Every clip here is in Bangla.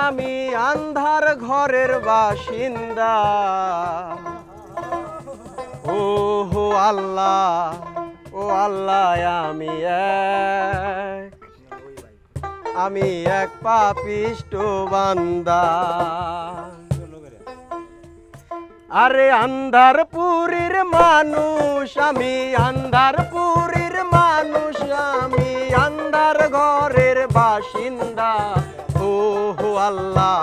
আমি আন্ধার ঘরের বাসিন্দা। ও হো আল্লাহ, ও আল্লাহ, আমি এক পাপিষ্ট বান্দা। আরে আন্ধারপুরীর মানুষ আমি, আন্ধারপুরীর মানুষ আমি, আন্ধার ঘরের বাসিন্দা। ও হো আল্লাহ,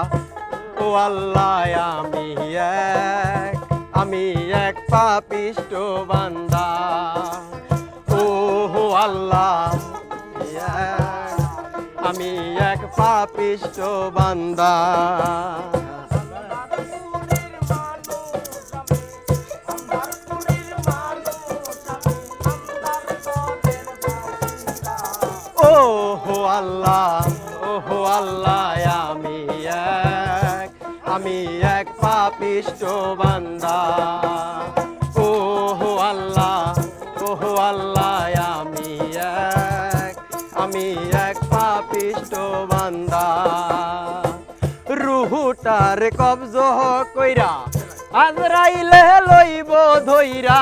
ও আল্লাহ, আমি এক পাপিষ্ট বান্দা। ও হো আল্লাহ, আমি এক পাপিষ্ট বান্দা। ও হো আল্লাহ, ও হো আল্লাহ, আমি এক পাপিষ্ট বান্দা। ও হো আল্লাহ, ও হো আল্লাহ, আমি এক পাপিষ্ট বান্দা। রুহুটার কবজ কইরা আজরাইলে লইব ধইরা।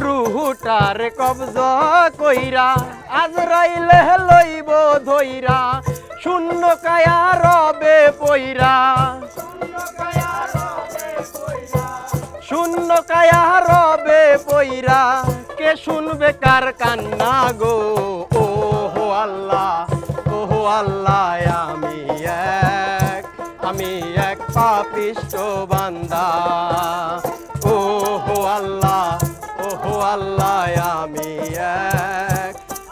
রুহুটার কবজ কইরা আজরাইলে লইব ধইরা। শূন্য কায়া রবে পইরা, শূন্য কায়া রবে পইরা। কে শুনবে কার কান্না গো। ও হো আল্লাহ, ও হো আল্লাহ, আমি এক পাপিষ্ট বান্দা। ও হো আল্লাহ, ও হো আল্লাহ,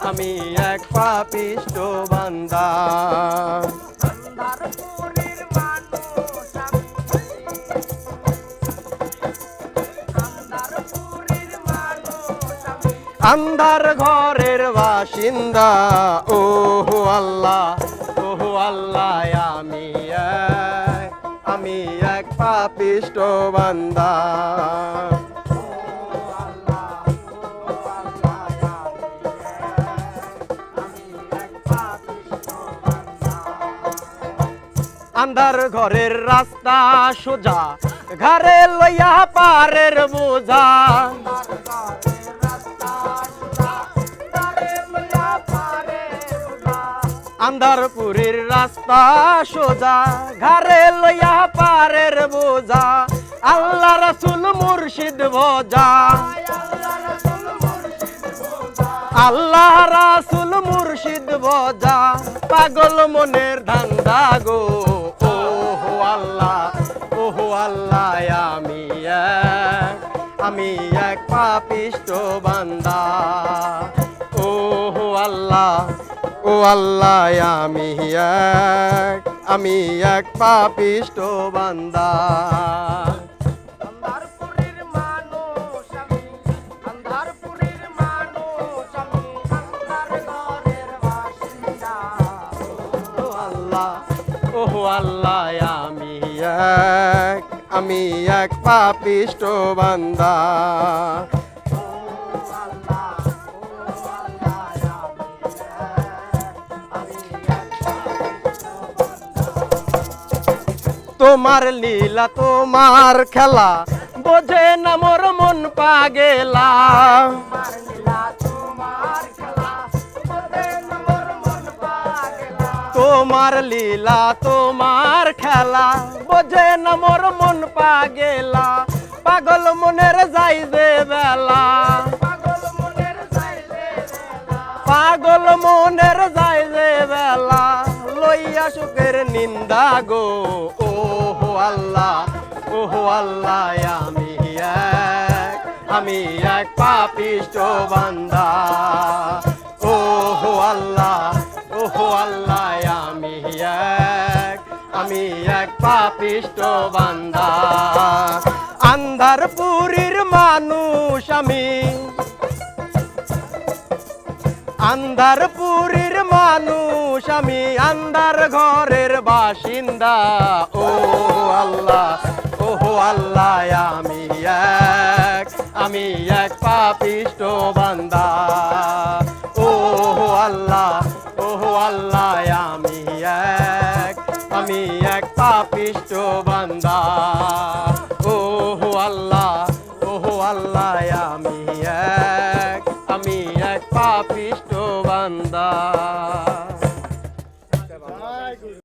আমি এক পাপিষ্ট বান্দা। আন্ধার ঘরের বাসিন্দা। ও হো আল্লাহ, ও হো আল্লাহ, আমি এক পাপিষ্ট বান্দা। আন্ধার ঘরের রাস্তা সোজা, ঘরে লইয়া পারের বোঝা। আন্ধারপুরীর রাস্তা সোজা, ঘরে লইয়া পারের বোঝা। আল্লাহ রাসূল মুর্শিদ ভজা, আল্লাহ রাসূল মুর্শিদ ভজা। পাগল মনের ধান্দা গো। ও হো আল্লাহ, ও হো আল্লাহ, আমি এক পাপিষ্ট বান্দা। ও হো আল্লাহ, ও আল্লাহ, আমি এক পাপিষ্ট বান্দা। ও হো আল্লাহ, আমি এক পাপিষ্ট বান্দা। তোমার লীলা তোমার খেলা বোঝে না মোর মন পাগেলা। তোমার লীলা তোমার খেলা বোঝে না মোর মন পাগেলা। পাগল মনের যাই যে বেলা, পাগল মনের যাই যে বেলা। লইয়া সুখের নিন্দা গো। ও হো আল্লাহ, ও হো আল্লাহ, আমি এক পাপিষ্ট বান্দা। ও হো আল্লাহ, ও হো আল্লাহ, আমি এক পাপিষ্ট বান্দা। আন্ধারপুরীর মানুষ আমি, আন্ধারপুরীর মানুষ আমি, আন্ধার ঘরের বাসিন্দা। ও আল্লাহ, ও আল্লাহ, আমি এক আমি এক পাপিষ্ট বান্দা। ও আল্লাহ, ও আল্লাহ, আমি এক পাপিষ্ট বান্দা। ও আল্লাহ, ও আল্লাহ, আমি এক